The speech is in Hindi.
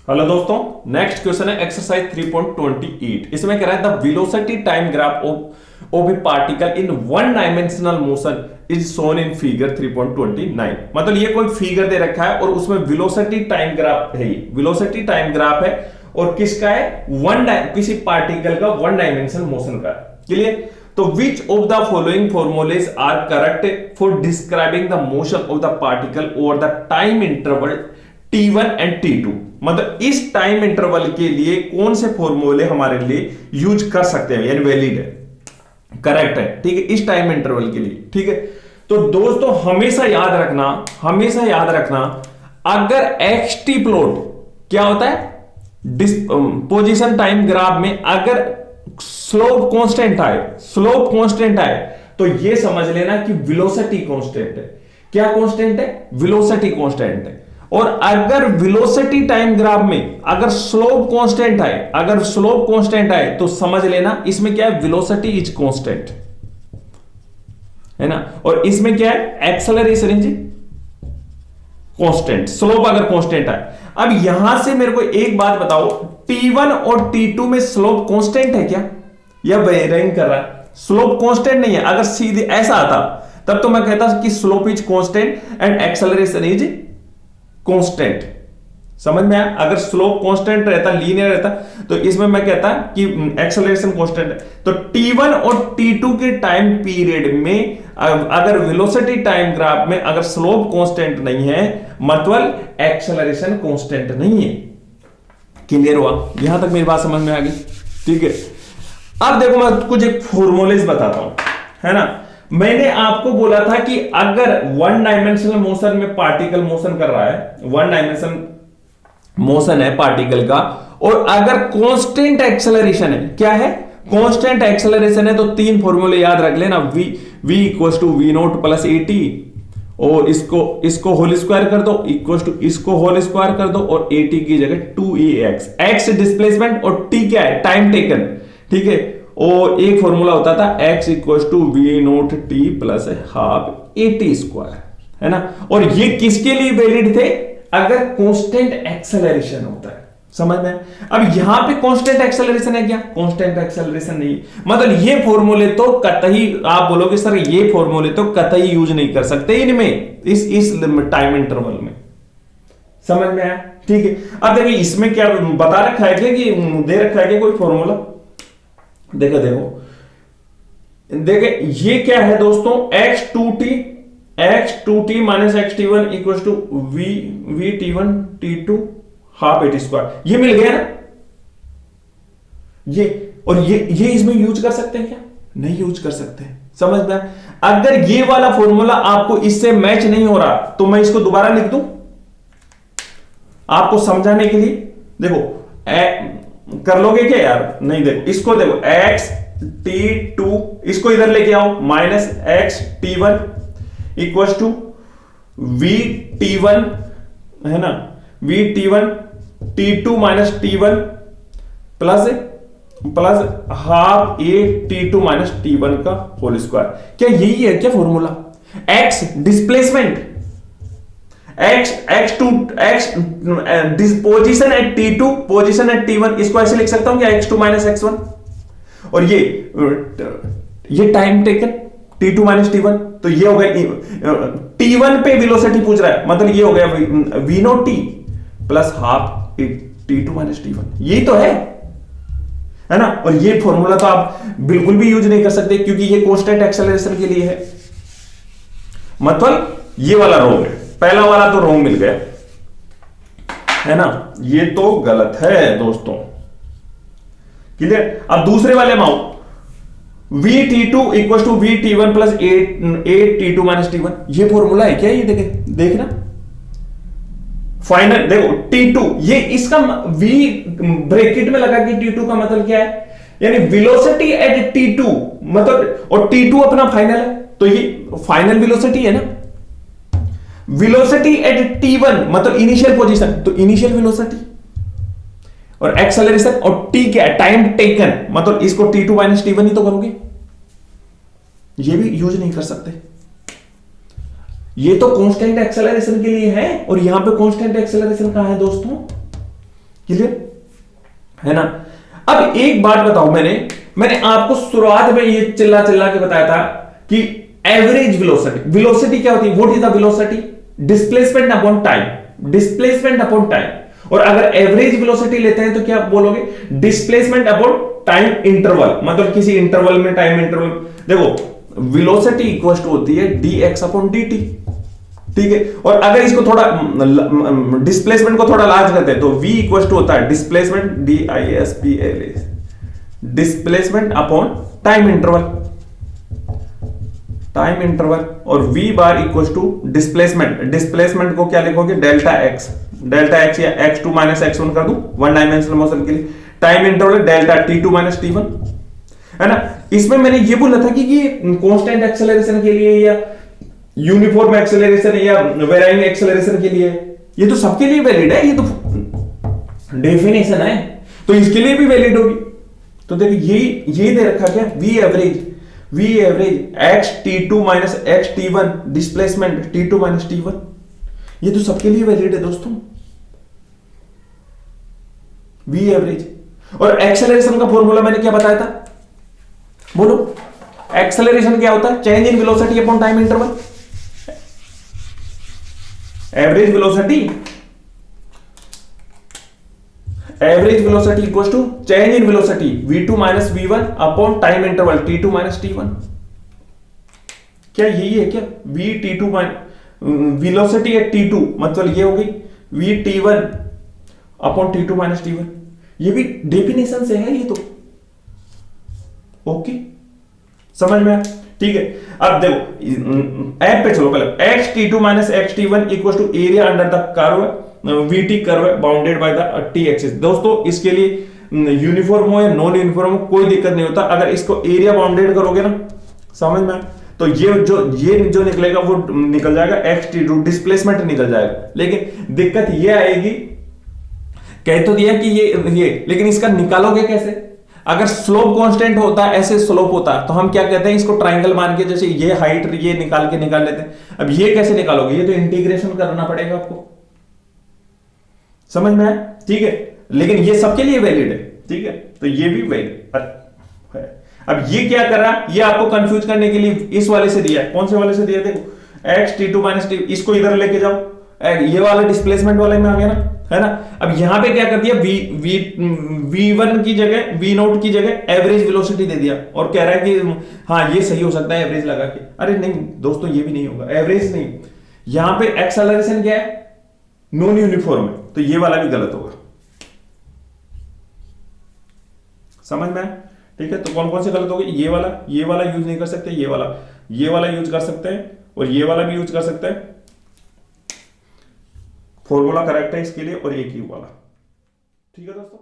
हेलो दोस्तों, नेक्स्ट क्वेश्चन है एक्सरसाइज 3.28। इसमें कह रहा है the velocity time graph of A particle in one dimensional motion is shown in figure 3.29। मतलब ये कोई फिगर दे रखा है और उसमें वेलोसिटी टाइम ग्राफ है। वेलोसिटी टाइम ग्राफ है और किसका है? किसी पार्टिकल का वन डायमेंशनल मोशन का। क्लियर? तो which of the following formulae are correct for describing the motion of the particle over the time interval T1 and T2। मतलब इस टाइम इंटरवल के लिए कौन से फॉर्मूले हमारे लिए यूज कर सकते हैं, यानी वैलिड है, करेक्ट है। ठीक है, इस टाइम इंटरवल के लिए। ठीक है, तो दोस्तों हमेशा याद रखना अगर xt प्लॉट क्या होता है पोजीशन टाइम ग्राफ में, अगर स्लोप कांस्टेंट आए तो ये समझ लेना कि वेलोसिटी कांस्टेंट है। क्या कांस्टेंट है? वेलोसिटी कांस्टेंट है। और अगर वेलोसिटी टाइम ग्राफ में अगर स्लोप कांस्टेंट आए तो समझ लेना इसमें क्या है? वेलोसिटी इज कांस्टेंट है ना। और इसमें क्या है? Acceleration is constant. स्लोप अगर कांस्टेंट आए, अब यहां से मेरे को एक बात बताओ, T1 और T2 में स्लोप कांस्टेंट है क्या? या वेरिंग कर रहा है? स्लोप कांस्टेंट नहीं है। अगर सीधे ऐसा आता तब तो मैं कहता कि slope is constant and acceleration is constant. समझ में आया? अगर स्लोप कांस्टेंट रहता, लीनियर रहता, तो इसमें मैं कहता कि एक्सेलरेशन कांस्टेंट है। तो T1 और T2 के टाइम पीरियड में अगर वेलोसिटी टाइम ग्राफ में अगर स्लोप कांस्टेंट नहीं है, मतलब एक्सेलरेशन कांस्टेंट नहीं है। क्लियर हुआ? यहां तक मेरी बात समझ में आ गई? ठीक है, अब देखो मैं कुछ एक फॉर्मूलेज बताता हूं, है ना। मैंने आपको बोला था कि अगर वन डायमेंशनल मोशन में पार्टिकल मोशन कर रहा है, वन डायमेंशनल मोशन है पार्टिकल का, और अगर कांस्टेंट एक्सेलरेशन है, क्या है? कांस्टेंट एक्सेलरेशन है, तो तीन फॉर्मूले याद रख लेना। v equal to v naught plus at, और इसको होल स्क्वायर कर दो, इक्वल टू इसको होल स्क्वायर कर दो, और at की जगह 2ax। x डिस्प्लेसमेंट और t क्या है? Time taken. ठीक है, और एक फॉर्मूला होता था x equal to v naught t plus half at square, है ना। और ये किसके लिए वैलिड थे? अगर कांस्टेंट एक्सेलरेशन होता है। समझ में? अब यहां पे कांस्टेंट एक्सेलरेशन है क्या? कांस्टेंट एक्सेलरेशन नहीं। मतलब ये फॉर्मूले तो कतई, आप बोलोगे सर ये फॉर्मूले तो कतई यूज नहीं कर सकते इनमें, इस टाइम इंटरवल में। समझ में आया? ठीक है, अब देखिए इसमें क्या बता रखा है क्या, कि दे रखा है क्या कोई फॉर्मूला? देखो ये क्या है दोस्तों? x2t minus xt1 equal to vt1 t2 half at square. ये मिल गया ना ये, और ये इसमें यूज कर सकते हैं क्या? नहीं यूज कर सकते। समझ में? अगर ये वाला फॉर्मूला आपको इससे मैच नहीं हो रहा तो मैं इसको दोबारा लिख दूं आपको समझाने के लिए। देखो कर लोगे क्या यार? नहीं, देखो इसको, देखो x t2, इसको इधर लेके आओ, minus x t1 equal to v t1, है ना, v t1 t2 minus t1 plus half a t2 minus t1 का होल स्क्वायर। क्या यही है क्या formula? x displacement, position at T2, position at T1, इसको ऐसे लिख सकता हूं क्या? x2 माइनस x1, और ये time taken T2 minus T1, तो ये हो गया T1 पे वेलोसिटी पूछ रहा है, मतलब ये हो गया v note t plus half T2 minus T1। यही तो है ना। और ये फॉर्मूला तो आप बिल्कुल भी यूज नहीं कर सकते क्योंकि ये कांस्टेंट एक्सेलरेशन के लिए है। मतलब ये वाला रॉन्ग है, पहला वाला तो रॉन्ग मिल गया, है ना, ये तो गलत है दोस्तों। क्लियर? अब दूसरे वाले में आओ, vt2 equal to vt1 plus 8t2 minus t1। ये फॉर्मूला है क्या? ये देखना फाइनल, देखो t2, ये इसका v ब्रैकेट में लगा कि t2 का मतलब क्या है? यानी वेलोसिटी एट t2, मतलब, और t2 अपना फाइनल है, तो ये फाइनल वेलोसिटी है ना। वेलोसिटी एट T1 मतलब इनिशियल पोजीशन, तो इनिशियल वेलोसिटी, और एक्सेलरेशन, और T क्या है? टाइम टेकन, मतलब इसको T2 माइनस T1 ही तो करोगे। ये भी यूज नहीं कर सकते। ये तो कांस्टेंट एक्सेलरेशन के लिए है, और यहां पे कांस्टेंट एक्सेलरेशन कहां है दोस्तों? क्लियर है ना। अब एक बात बताओ, मैंने आपको शुरुआत में ये चिल्ला चिल्ला के बताया था कि एवरेज वेलोसिटी, वेलोसिटी क्या होती है, what is the velocity, displacement upon time, displacement upon time. और अगर एवरेज वेलोसिटी लेते हैं तो क्या बोलोगे, डिस्प्लेसमेंट अपॉन टाइम इंटरवल, मतलब किसी इंटरवल में, टाइम इंटरवल। देखो वेलोसिटी इक्वल टू होती है dx अपॉन dt, ठीक है। और अगर इसको थोड़ा डिस्प्लेसमेंट को थोड़ा लार्ज करते हैं तो v इक्वल टू होता है displacement DISPLA, displacement upon time interval, time interval. और v bar equal to displacement, displacement को क्या लिखोगे, डेल्टा x, डेल्टा x या x2 माइनस x1 कर दूं वन डायमेंशनल मोशन के लिए। Time interval delta t2 minus t1, है ना। इसमें मैंने ये बोला था कि ये कांस्टेंट एक्सेलरेशन के लिए या यूनिफॉर्म एक्सेलरेशन या वेराइंग एक्सेलरेशन के लिए, ये तो सबके लिए वैलिड है, ये तो डेफिनेशन है, तो इसके लिए भी वैलिड होगी। तो देखिए ये दे रखा क्या, v average x t2 minus x t1, displacement t2 minus t1, ये तो सबके लिए वैलिड है दोस्तों, वी एवरेज। और एक्सेलरेशन का फॉर्मूला मैंने क्या बताया था, बोलो, एक्सेलरेशन क्या होता है, change in velocity upon time interval. Average velocity equals to change in velocity v2 माइनस v1 upon time interval t2 minus t1। क्या यही है क्या, v t2 वेलोसिटी है t2, मतलब ये होगी v t1 upon t2 minus t1, ये भी डेफिनेशन से है ये तो, ओके समझ में आया, ठीक है। अब देखो ऐप पे चलो, पहले x t2 minus x t1 equal to area under the curve vt curve bounded by the t axis. दोस्तों इसके लिए यूनिफॉर्म हो या नॉन यूनिफॉर्म हो कोई दिक्कत नहीं होता, अगर इसको एरिया बाउंडेड करोगे ना, समझ में, तो ये जो निकलेगा वो निकल जाएगा एक्स t2, डिस्प्लेसमेंट निकल जाएगा। लेकिन दिक्कत ये आएगी, कह तो दिया कि ये लेकिन इसका निकालोगे कैसे, अगर स्लोप कांस्टेंट होता है, ऐसे स्लोप होता है, तो हम क्या कहते हैं, इसको ट्रायंगल मान के, जैसे ये हाइट ये निकाल लेते हैं। अब ये कैसे निकालोगे, ये तो इंटीग्रेशन करना पड़ेगा आपको, समझ में आया, ठीक है। लेकिन ये सबके लिए वैलिड है, ठीक है, तो ये भी वैलिड है। अब ये क्या कर रहा है, ये आपको कंफ्यूज करने के लिए इस वाले से दिया है, कौन से वाले से दिया, देखो एक्स t2 माइनस t, इसको इधर लेके जाओ, ये वाला डिस्प्लेसमेंट वाले में आ गया ना, है ना। अब यहां पे क्या कर दिया, v1 की जगह, v0 की जगह एवरेज वेलोसिटी दे दिया, और कह रहा है कि हाँ ये सही हो सकता है एवरेज लगा के। अरे नहीं दोस्तों, ये भी नहीं होगा, एवरेज नहीं, यहां पे एक्सेलरेशन क्या है, नॉन यूनिफॉर्म है, तो ये वाला भी गलत होगा, समझ में, ठीक है। तो कौन कौन से गलत हो गए, ये वाला यूज नहीं कर सकते, ये वाला यूज कर सकते हैं, और ये वाला भी यूज कर सकते हैं, फॉर्मूला करेक्ट है इसके लिए, और एक ही वाला, ठीक है दोस्तों।